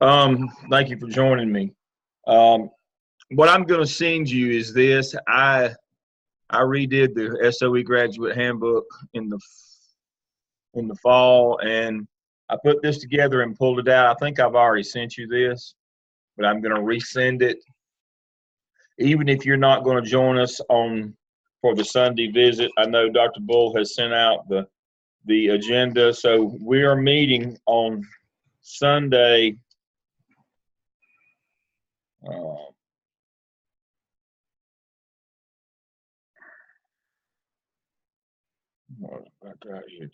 Thank you for joining me. Um, what I'm going to send you is this. I redid the SOE graduate handbook in the fall, and I put this together and pulled it out. I think I've already sent you this, but I'm going to resend it. Even if you're not going to join us on for the Sunday visit, I know Dr. Bull has sent out the agenda. So we are meeting on Sunday. Uh,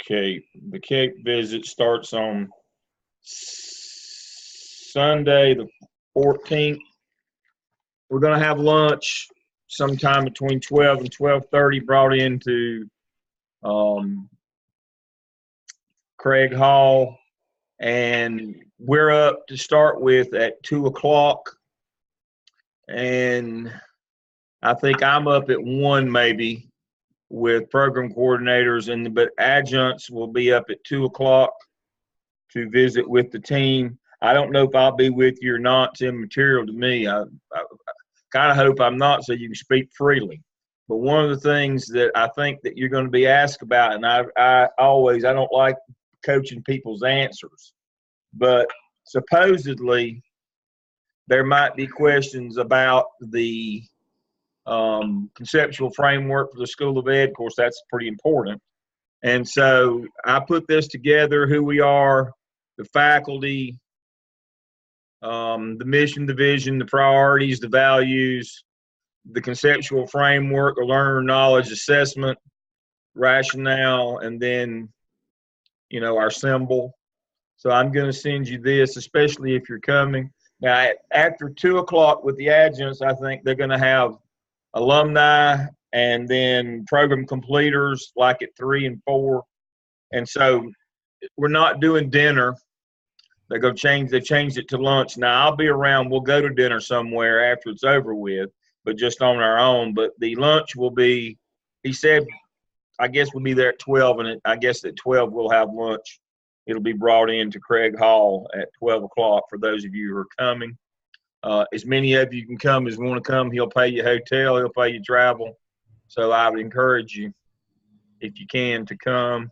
Cape. The Cape visit starts on Sunday the 14th. We're going to have lunch sometime between 12 and 12:30, brought into um, Craig Hall, and we're up to start with at 2 o'clock, and I think I'm up at 1 maybe with program coordinators, but adjuncts will be up at 2 o'clock to visit with the team. I don't know if I'll be with you or not. It's immaterial to me. I kind of hope I'm not, so you can speak freely. But one of the things that I think that you're going to be asked about, and I don't like coaching people's answers, but supposedly there might be questions about the conceptual framework for the School of Ed. Of course, that's pretty important. And so I put this together, who we are, the faculty, the mission, the vision, the priorities, the values, the conceptual framework, the learner knowledge assessment, rationale, and then, our symbol. So I'm going to send you this, especially if you're coming. Now, after 2 o'clock with the adjuncts, I think they're going to have alumni and then program completers like at 3 and 4. And so we're not doing dinner. They've changed it to lunch. Now I'll be around. We'll go to dinner somewhere after it's over with, but just on our own. But the lunch will be, he said, I guess we'll be there at 12, and I guess at 12 we'll have lunch. It'll be brought into Craig Hall at 12 o'clock for those of you who are coming. As many of you can come as want to come. He'll pay you hotel. He'll pay you travel. So I would encourage you, if you can, to come.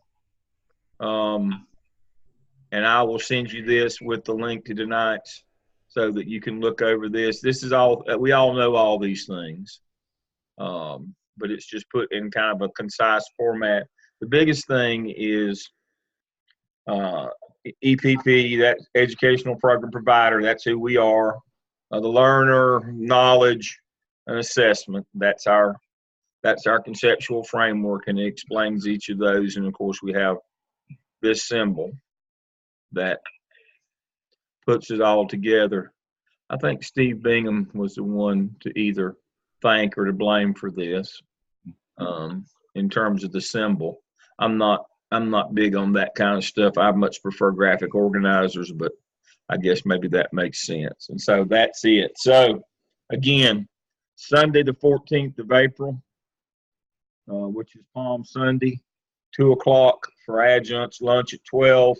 And I will send you this with the link to tonight's so that you can look over this. This is all, we all know all these things, but it's just put in kind of a concise format. The biggest thing is EPP, that educational program provider. That's who we are. The learner, knowledge, and assessment. That's our conceptual framework, and it explains each of those. And of course, we have this symbol that puts it all together. I think Steve Bingham was the one to either thank or to blame for this in terms of the symbol. I'm not big on that kind of stuff. I much prefer graphic organizers, but I guess maybe that makes sense. And so that's it. So again, Sunday the 14th of April, which is Palm Sunday, 2 o'clock for adjuncts, lunch at 12.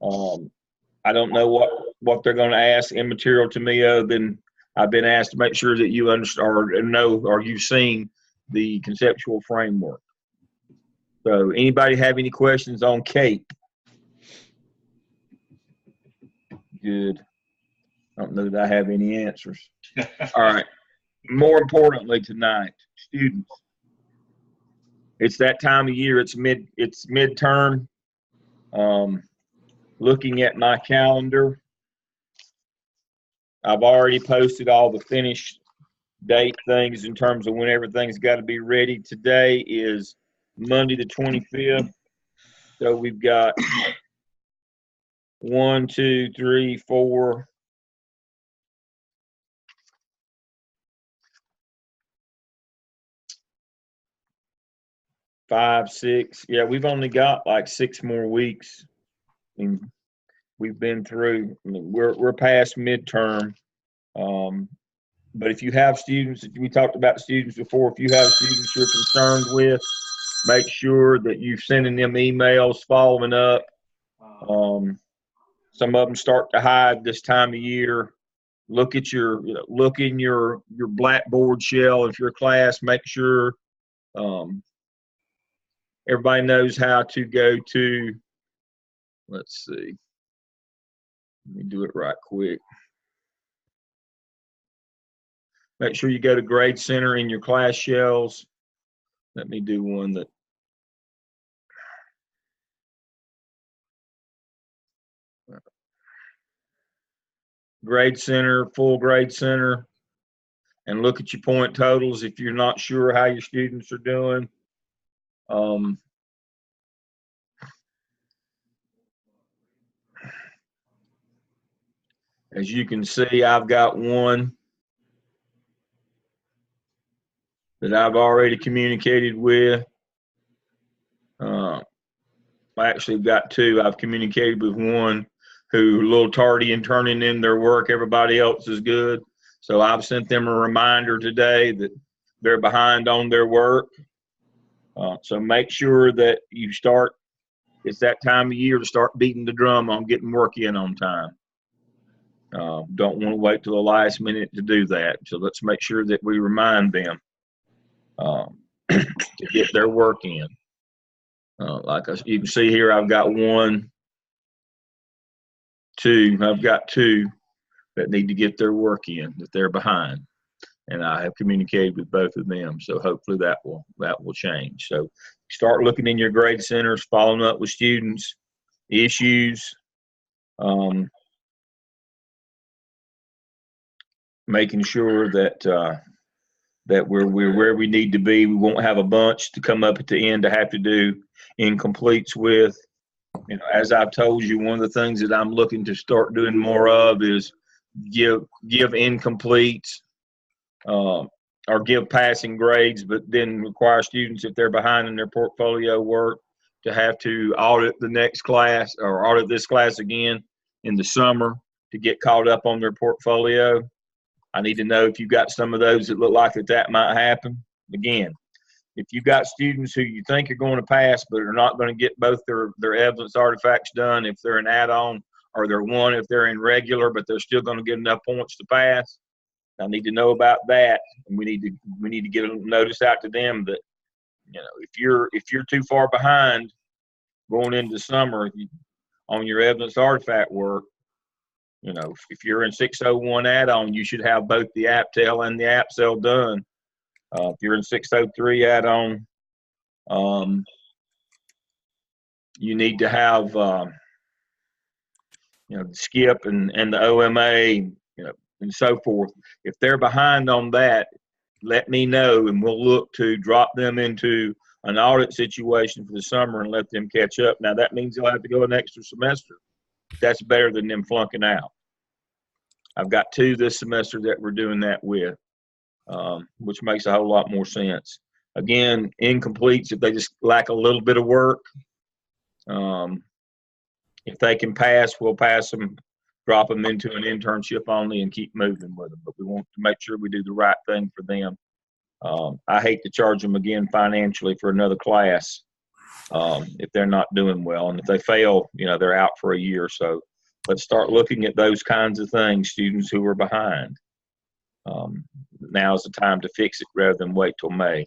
I don't know what they're going to ask, immaterial to me, other than I've been asked to make sure that you understand or know or you've seen the conceptual framework. So anybody have any questions on CAPE? Good. I don't know that I have any answers. All right. More importantly tonight, students, it's that time of year. It's midterm. Looking at my calendar, I've already posted all the finished date things in terms of when everything's got to be ready. Today is Monday the 25th. So we've got 1, 2, 3, 4, 5, 6. Yeah, we've only got like 6 more weeks. And we've been through, we're past midterm. But if you have students, we talked about students before, if you have students you're concerned with, make sure that you're sending them emails, following up. Some of them start to hide this time of year. Look at look in your blackboard shell of your class. Make sure everybody knows how to go to. Let's see. Let me do it right quick. Make sure you go to Grade Center in your class shells. Let me do one that. Grade Center, full Grade Center, and look at your point totals if you're not sure how your students are doing. As you can see, I've got one that I've already communicated with. I actually got two. I've communicated with one who a little tardy in turning in their work. Everybody else is good. So I've sent them a reminder today that they're behind on their work. So make sure that you start, it's that time of year to start beating the drum on getting work in on time. Don't want to wait till the last minute to do that. So let's make sure that we remind them to get their work in. You can see here, I've got I've got two that need to get their work in, that they're behind. And I have communicated with both of them. So hopefully that will change. So start looking in your grade centers, following up with students, issues, making sure that we're where we need to be. We won't have a bunch to come up at the end to have to do incompletes with. As I've told you, one of the things that I'm looking to start doing more of is give incompletes or give passing grades, but then require students, if they're behind in their portfolio work, to have to audit the next class or audit this class again in the summer to get caught up on their portfolio. I need to know if you've got some of those that look like that might happen. Again, if you've got students who you think are going to pass but are not going to get both their evidence artifacts done, if they're an add-on, or they're one if they're in regular but they're still going to get enough points to pass, I need to know about that. And we need to get a notice out to them that, if you're too far behind going into summer on your evidence artifact work, if you're in 601 add-on, you should have both the AppTel and the AppSell done. If you're in 603 add-on, you need to have, Skip and the OMA, and so forth. If they're behind on that, let me know, and we'll look to drop them into an audit situation for the summer and let them catch up. Now, that means they'll have to go an extra semester. That's better than them flunking out. I've got two this semester that we're doing that with, which makes a whole lot more sense. Again, incompletes, if they just lack a little bit of work, if they can pass, we'll pass them, drop them into an internship only, and keep moving with them. But we want to make sure we do the right thing for them. I hate to charge them again financially for another class if they're not doing well. And if they fail, they're out for a year. So let's start looking at those kinds of things, students who are behind. Now's the time to fix it rather than wait till May.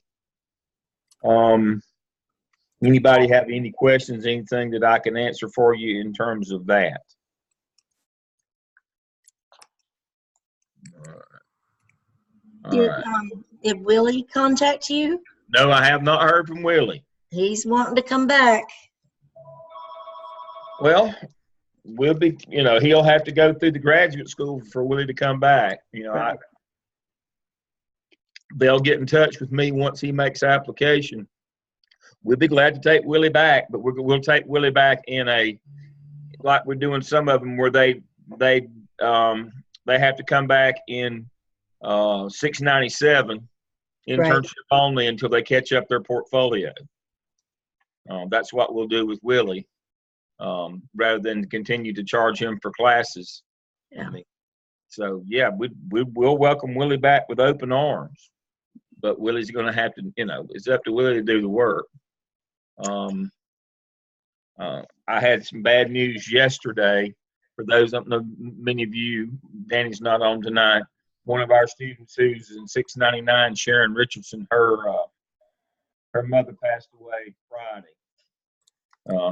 Anybody have any questions, anything that I can answer for you in terms of that? Did Willie contact you? No, I have not heard from Willie. He's wanting to come back. Well, we'll be, he'll have to go through the graduate school for Willie to come back. They'll get in touch with me once he makes application. We'll be glad to take Willie back, but we'll take Willie back in like we're doing some of them where they have to come back in 697 internship only until they catch up their portfolio. That's what we'll do with Willie, rather than continue to charge him for classes. Yeah. So yeah, we'll welcome Willie back with open arms, but Willie's going to have to, it's up to Willie to do the work. I had some bad news yesterday. For those I don't know, many of you, Danny's not on tonight. One of our students who's in 699, Sharon Richardson, her mother passed away Friday.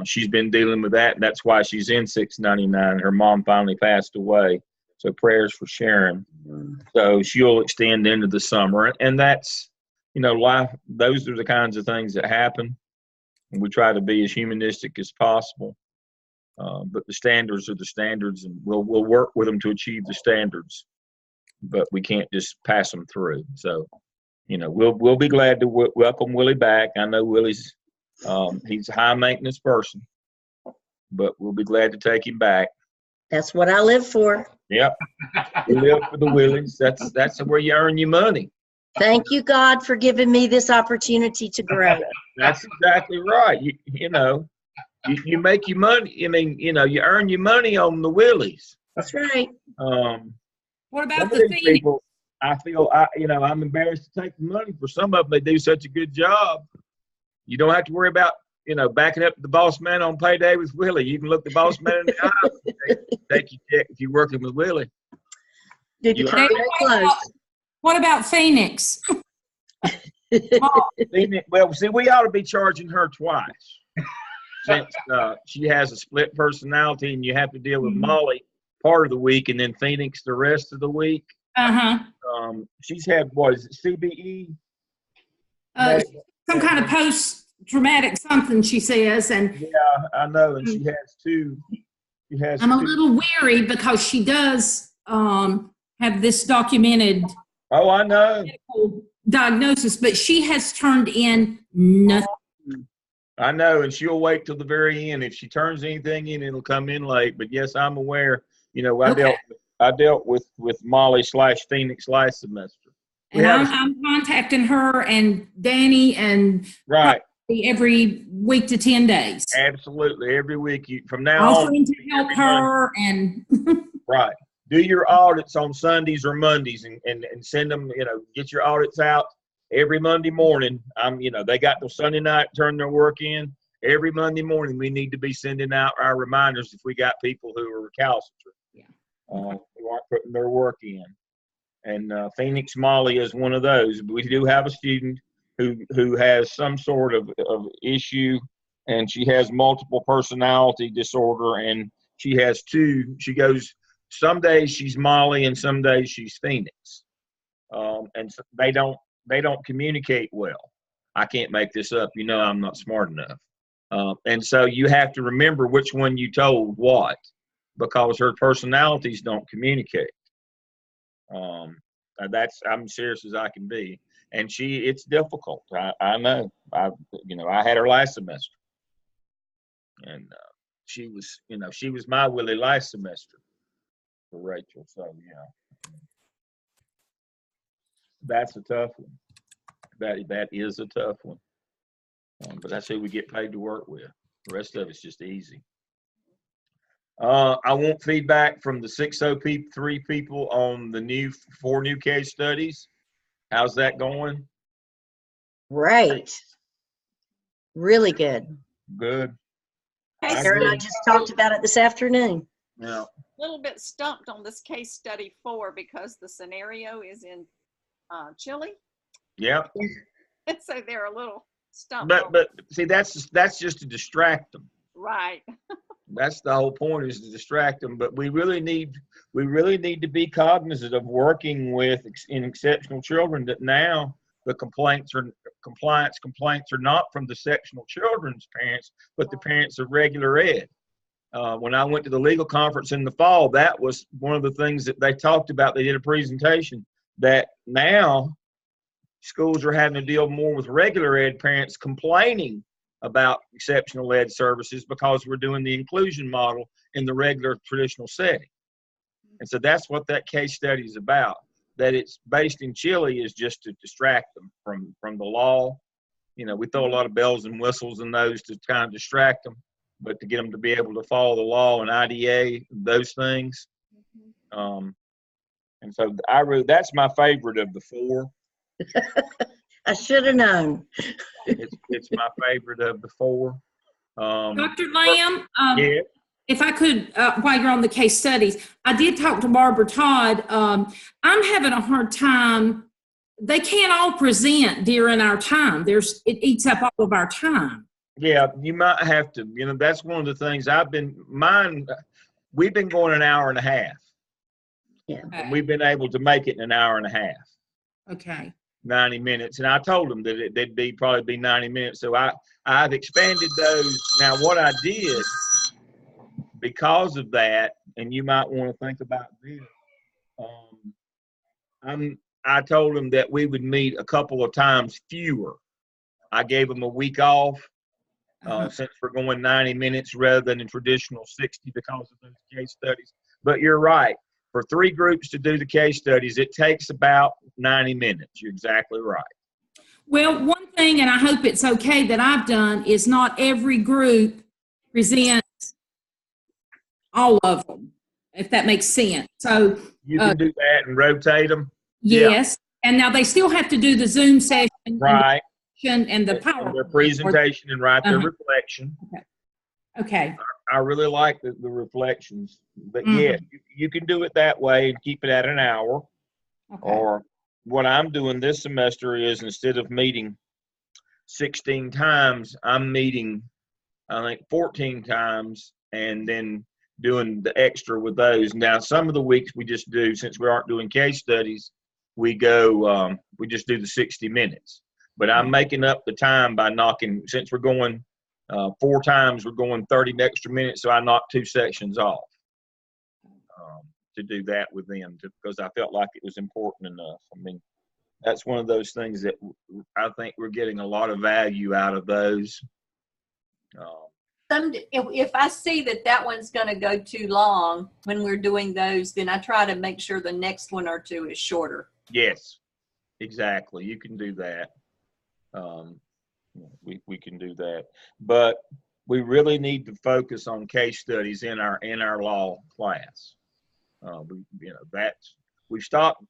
She's been dealing with that. That's why she's in 699. Her mom finally passed away. So prayers for Sharon. So she'll extend into the summer. And that's, life. Those are the kinds of things that happen. And we try to be as humanistic as possible. But the standards are the standards, and we'll work with them to achieve the standards. But we can't just pass them through. So, we'll be glad to welcome Willie back. I know Willie's he's a high maintenance person, but we'll be glad to take him back. That's what I live for. Yep, we live for the Willies. That's where you earn your money. Thank you, God, for giving me this opportunity to grow. That's exactly right. You make your money. I mean, you earn your money on the Willies. That's right. What about the Phoenix? People, I feel I'm embarrassed to take the money for some of them. They do such a good job. You don't have to worry about backing up the boss man on payday with Willie. You can look the boss man in the eye and take your check if you're working with Willie. Did you come very close? What about Phoenix? Well, see, we ought to be charging her twice since she has a split personality, and you have to deal with Molly part of the week and then Phoenix the rest of the week. She's had, what is it, CBE? Some kind of post-traumatic something, she says. And yeah, I know, and she has two. I'm a little weary because she does have this documented I know. medical diagnosis, but she has turned in nothing. I know, and she'll wait till the very end. If she turns anything in, it'll come in late. But yes, I'm aware. I dealt with Molly / Phoenix last semester. And I'm contacting her and Danny and right every week to 10 days. Absolutely, every week. From now on, offering to help her and right. Do your audits on Sundays or Mondays and send them. Get your audits out every Monday morning. They got till Sunday night to turn their work in. Every Monday morning, we need to be sending out our reminders if we got people who are recalcitrant, who aren't putting their work in. And Phoenix Molly is one of those. We do have a student who has some sort of issue, and she has multiple personality disorder, and she has two. She goes, some days she's Molly and some days she's Phoenix. And so they don't communicate well. I can't make this up. I'm not smart enough. And so you have to remember which one you told what, because her personalities don't communicate. I'm serious as I can be. And it's difficult. I know. I had her last semester, and she was my Willie last semester for Rachel. So that's a tough one. That is a tough one. But that's who we get paid to work with. The rest of it's just easy. I want feedback from the 603 people on the 4 new case studies. How's that going? Great. Really good. Good. Sarah and I just talked about it this afternoon. Yeah. A little bit stumped on this case study 4 because the scenario is in Chile. Yep. So they're a little stumped. But see, that's just to distract them. Right. That's the whole point, is to distract them. But we really need to be cognizant of working with in exceptional children, that now the compliance complaints are not from the exceptional children's parents, but the parents of regular ed. When I went to the legal conference in the fall, that was one of the things that they talked about. They did a presentation that now schools are having to deal more with regular ed parents complaining about exceptional ed services because we're doing the inclusion model in the regular traditional setting. And so that's what that case study is about. That it's based in Chile is just to distract them from the law. We throw a lot of bells and whistles in those to kind of distract them, but to get them to be able to follow the law and IDA, those things. And so that's my favorite of the 4. I should have known. It's my favorite of the 4. Dr. Lamb, Yeah. if I could, while you're on the case studies, I did talk to Barbara Todd. I'm having a hard time. They can't all present during our time. It eats up all of our time. Yeah, you might have to, that's one of the things we've been going an hour and a half. Yeah. And we've been able to make it in an hour and a half. Okay. 90 minutes. And I told them that they'd probably be 90 minutes. So I've expanded those. Now, what I did because of that, and you might want to think about this, I told them that we would meet a couple of times fewer. I gave them a week off since we're going 90 minutes rather than the traditional 60 because of those case studies. But you're right. For 3 groups to do the case studies, it takes about 90 minutes. You're exactly right. Well, one thing, and I hope it's okay, that I've done is not every group presents all of them, if that makes sense. So you can do that and rotate them. Yes. Yeah. And now they still have to do the Zoom session. Right. And the power. Their presentation and write their reflection. Okay. I really like the reflections. But yeah, you can do it that way and keep it at an hour. Okay. Or what I'm doing this semester is instead of meeting 16 times, I'm meeting, I think, 14 times and then doing the extra with those. Now, some of the weeks we just do, since we aren't doing case studies, we just do the 60 minutes. But I'm making up the time by since we're going 4 times, we're going 30 extra minutes, so I knocked 2 sections off to do that with them because I felt like it was important enough. I mean, that's one of those things that I think we're getting a lot of value out of those. If I see that one's going to go too long when we're doing those, then I try to make sure the next one or two is shorter. Yes, exactly. You can do that. We can do that, but we really need to focus on case studies in our law class. We've stopped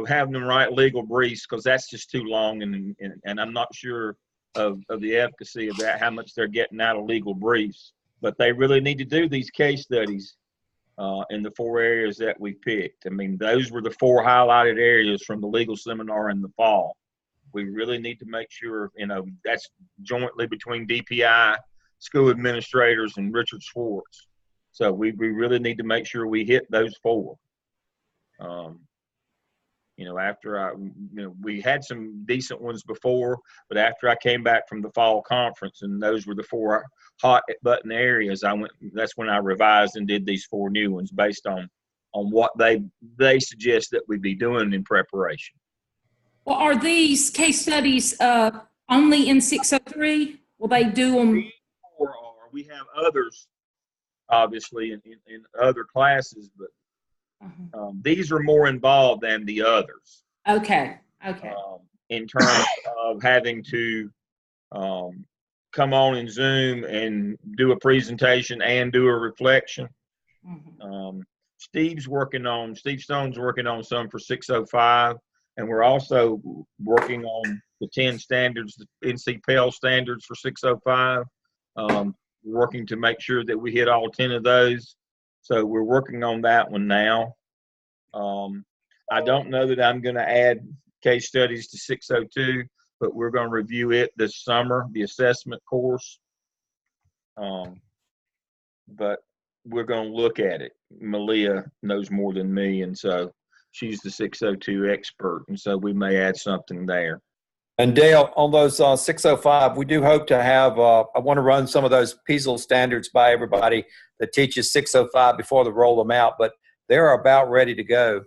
having them write legal briefs because that's just too long, and I'm not sure of the efficacy of that, how much they're getting out of legal briefs. But they really need to do these case studies in the 4 areas that we picked. I mean, those were the 4 highlighted areas from the legal seminar in the fall. We really need to make sure, that's jointly between DPI, school administrators, and Richard Schwartz. So we really need to make sure we hit those 4. After we had some decent ones before, but after I came back from the fall conference and those were the 4 hot button areas, that's when I revised and did these 4 new ones based on what they suggest that we be doing in preparation. Well, are these case studies only in 603? Will they do them? We have others, obviously, in other classes, but these are more involved than the others. Okay. In terms of having to come on in Zoom and do a presentation and do a reflection. Steve Stone's working on some for 605. And we're also working on the 10 standards, the NC Pell standards for 605. Working to make sure that we hit all 10 of those. So we're working on that one now. I don't know that I'm going to add case studies to 602, but we're going to review it this summer, the assessment course. But we're going to look at it. Malia knows more than me, and so she's the 602 expert, and so we may add something there. And Dale, on those 605, we do hope to have, I want to run some of those PESL standards by everybody that teaches 605 before they roll them out, but they're about ready to go.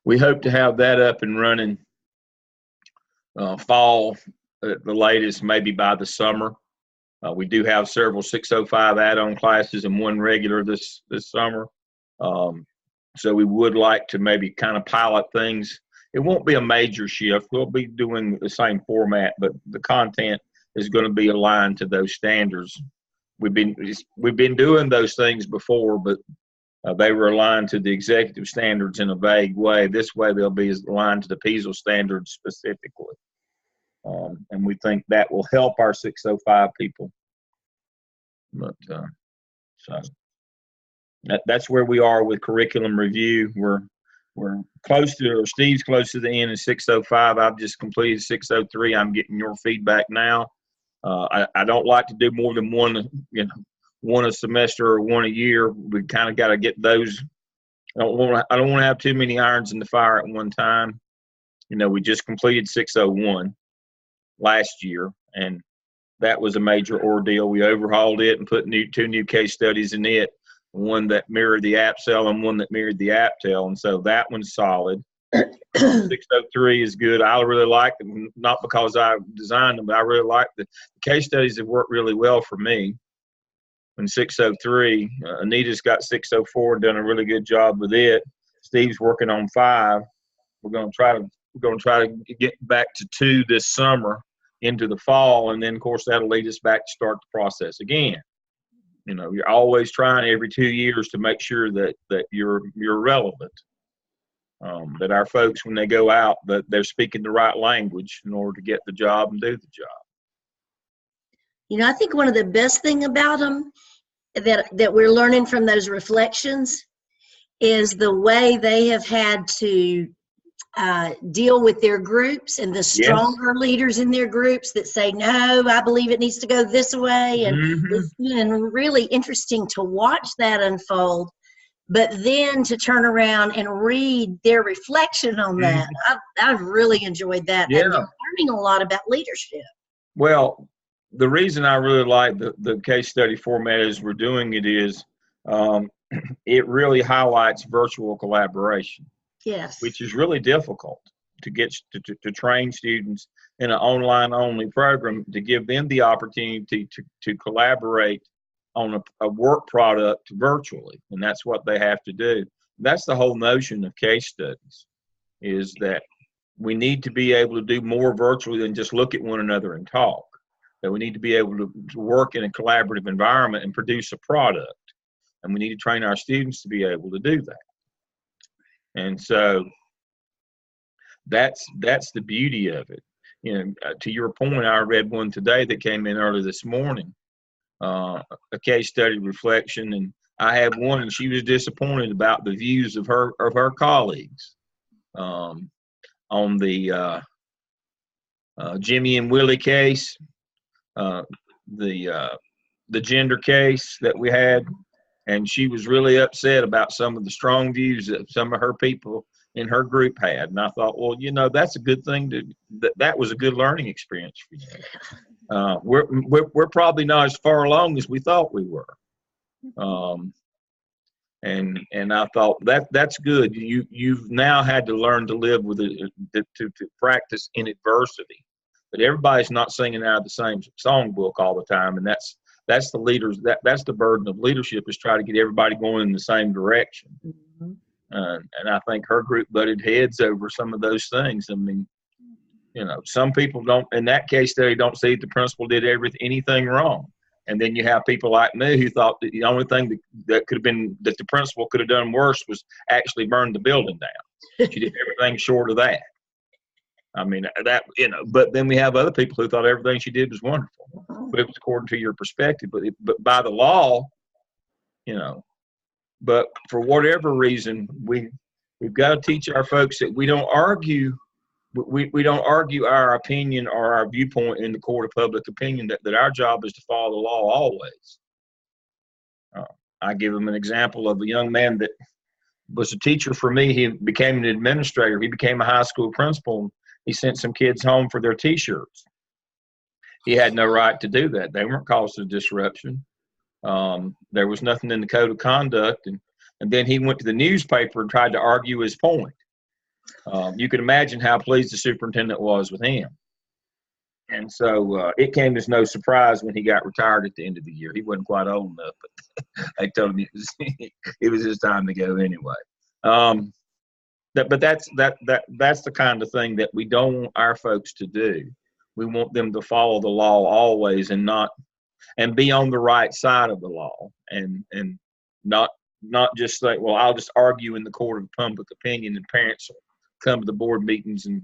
We hope to have that up and running fall at the latest, maybe by the summer. We do have several 605 add-on classes and 1 regular this summer. So we would like to maybe kind of pilot things. It won't be a major shift. We'll be doing the same format, but the content is going to be aligned to those standards. We've been doing those things before, but they were aligned to the executive standards in a vague way. This way, they'll be aligned to the PESL standards specifically. And we think that will help our 605 people. But so that's where we are with curriculum review. We're close to, or Steve's close to the end of 605. I've just completed 603. I'm getting your feedback now. I don't like to do more than one, one a semester or one a year. We kind of got to get those. I don't want to have too many irons in the fire at one time. We just completed 601 last year, and that was a major ordeal. We overhauled it and put two new case studies in it, one that mirrored the AppSell and one that mirrored the AppTell, and so that one's solid. 603 is good. I really like them, not because I designed them, but I really like the case studies have worked really well for me. In 603, Anita's got 604, done a really good job with it. Steve's working on 5. We're going to try to get back to 2 this summer into the fall, and then of course that'll lead us back to start the process again. You're always trying every 2 years to make sure that you're relevant. That our folks, when they go out, that they're speaking the right language in order to get the job and do the job. I think one of the best thing about them that we're learning from those reflections is the way they have had to deal with their groups and the stronger leaders in their groups that say, no, I believe it needs to go this way. And it's been really interesting to watch that unfold, but then to turn around and read their reflection on that. I've really enjoyed that. Yeah. And learning a lot about leadership. Well, the reason I really like the case study format as we're doing it is it really highlights virtual collaboration. Yes. Which is really difficult to get to train students in an online only program, to give them the opportunity to collaborate on a work product virtually. And that's what they have to do. That's the whole notion of case studies, is that we need to be able to do more virtually than just look at one another and talk. That we need to be able to work in a collaborative environment and produce a product. And we need to train our students to be able to do that. And so that's the beauty of it. To your point, I read one today that came in early this morning, a case study reflection, and I had one, and she was disappointed about the views of her colleagues on the Jimmy and Willie case, the gender case that we had. And she was really upset about some of the strong views that some of her people in her group had. And I thought, well, that's a good thing that was a good learning experience for you. We're probably not as far along as we thought we were. And I thought that's good. You've now had to learn to live with it, to practice in adversity. But everybody's not singing out of the same songbook all the time, and that's the leaders. That's the burden of leadership, is try to get everybody going in the same direction. And I think her group butted heads over some of those things. I mean, some people don't, in that case study, don't see that the principal did anything wrong. And then you have people like me who thought that the only thing that could have been, that the principal could have done worse, was actually burn the building down. She did everything short of that. I mean, but then we have other people who thought everything she did was wonderful, but it was according to your perspective. But by the law, but for whatever reason, we've got to teach our folks that we don't argue. We don't argue our opinion or our viewpoint in the court of public opinion, that our job is to follow the law always. I give them an example of a young man that was a teacher for me. He became an administrator. He became a high school principal. He sent some kids home for their T-shirts. He had no right to do that. They weren't causing a disruption. There was nothing in the code of conduct. And then he went to the newspaper and tried to argue his point. You can imagine how pleased the superintendent was with him. And so it came as no surprise when he got retired at the end of the year. He wasn't quite old enough, but they told him it was his time to go anyway. But that's the kind of thing that we don't want our folks to do. We want them to follow the law always, and be on the right side of the law, and not just say, well, I'll just argue in the court of public opinion, and parents will come to the board meetings and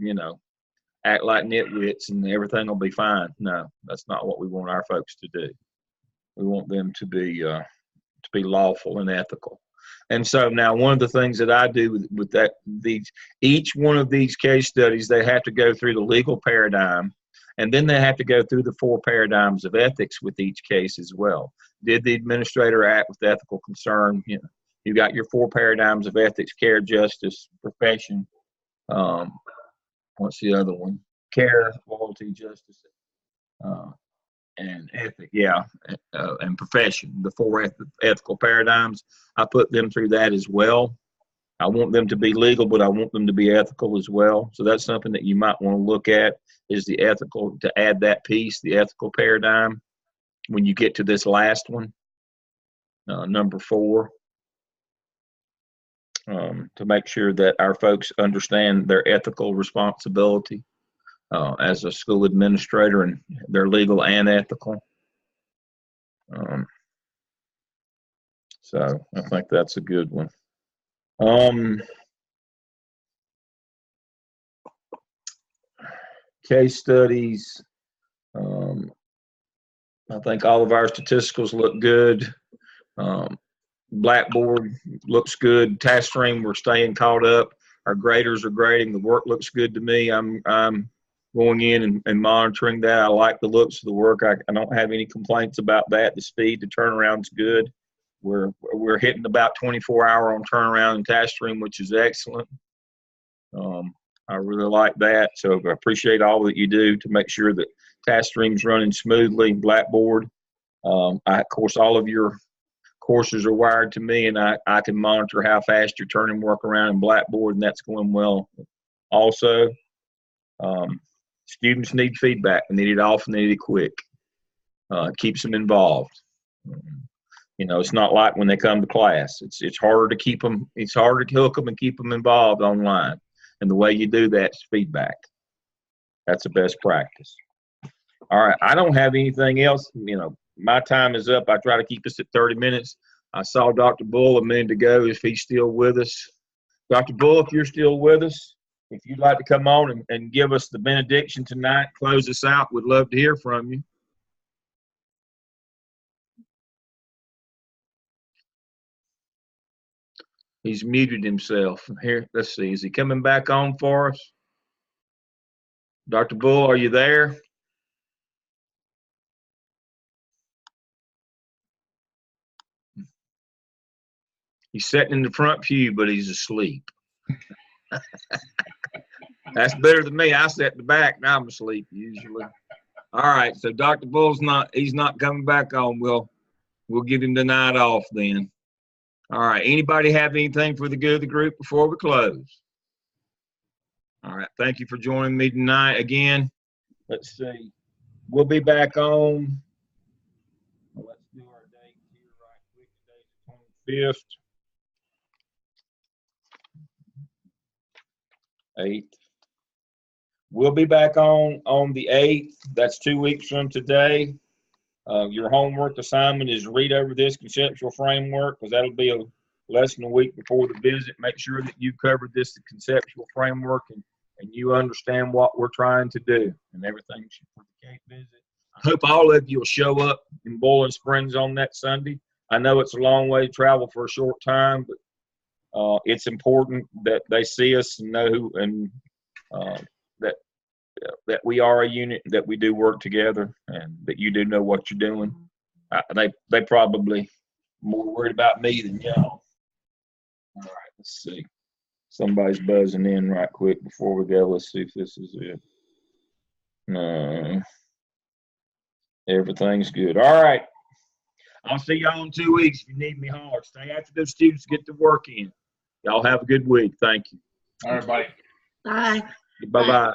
act like nitwits and everything will be fine. No, that's not what we want our folks to do. We want them to be lawful and ethical. And so now one of the things that I do with that, each one of these case studies, they have to go through the legal paradigm, and then they have to go through the 4 paradigms of ethics with each case as well. Did the administrator act with ethical concern? You know, you got your 4 paradigms of ethics: care, justice, profession. What's the other one? Care, loyalty, justice, and ethic. Yeah, and profession. The 4 ethical paradigms. I put them through that as well. I want them to be legal, but I want them to be ethical as well. So that's something that you might want to look at, is the ethical, to add that piece, the ethical paradigm, when you get to this last one, number 4, to make sure that our folks understand their ethical responsibility as a school administrator, and they're legal and ethical. So I think that's a good one. Case studies. I think all of our statisticals look good. Blackboard looks good. Task stream, we're staying caught up. Our graders are grading. The work looks good to me. I'm going in and monitoring that. I like the looks of the work. I don't have any complaints about that. The speed, the turnaround's good. We're hitting about 24-hour on turnaround and task stream, which is excellent. I really like that. So I appreciate all that you do to make sure that task stream's running smoothly. Blackboard, of course, all of your courses are wired to me, and I can monitor how fast you're turning work around in Blackboard, and that's going well. Also, students need feedback. They need it often, they need it quick. It keeps them involved. You know, it's not like when they come to class. It's harder to keep them. It's harder to hook them and keep them involved online. And the way you do that is feedback. That's the best practice. All right, I don't have anything else. You know, my time is up. I try to keep us at 30 minutes. I saw Dr. Bull a minute ago, if he's still with us. Dr. Bull, if you're still with us, if you'd like to come on and give us the benediction tonight, close us out, we'd love to hear from you. He's muted himself. Here, let's see. Is he coming back on for us? Dr. Bull, are you there? He's sitting in the front pew, but he's asleep. That's better than me. I sat in the back, now I'm asleep usually. All right, so Dr. Bull's he's not coming back on. We'll give him the night off then. All right, anybody have anything for the good of the group before we close? All right, thank you for joining me tonight again. Let's see. We'll be back on. Let's do our date here right quick. Today's the 25th. 8th. We'll be back on the 8th. That's 2 weeks from today. Your homework assignment is read over this conceptual framework, because that'll be less than a week before the visit. Make sure that you covered this conceptual framework and you understand what we're trying to do and everything for the case visit. I hope all of you will show up in Boiling Springs on that Sunday. I know it's a long way to travel for a short time, but it's important that they see us and know who, and that we are a unit, that we do work together, and that you do know what you're doing. They probably more worried about me than y'all. All right, let's see. Somebody's buzzing in right quick before we go. Let's see if this is it. No. Everything's good. All right. I'll see y'all in 2 weeks. If you need me, holler. Stay after those students get to work in. Y'all have a good week. Thank you. All right, buddy. Bye. Bye-bye.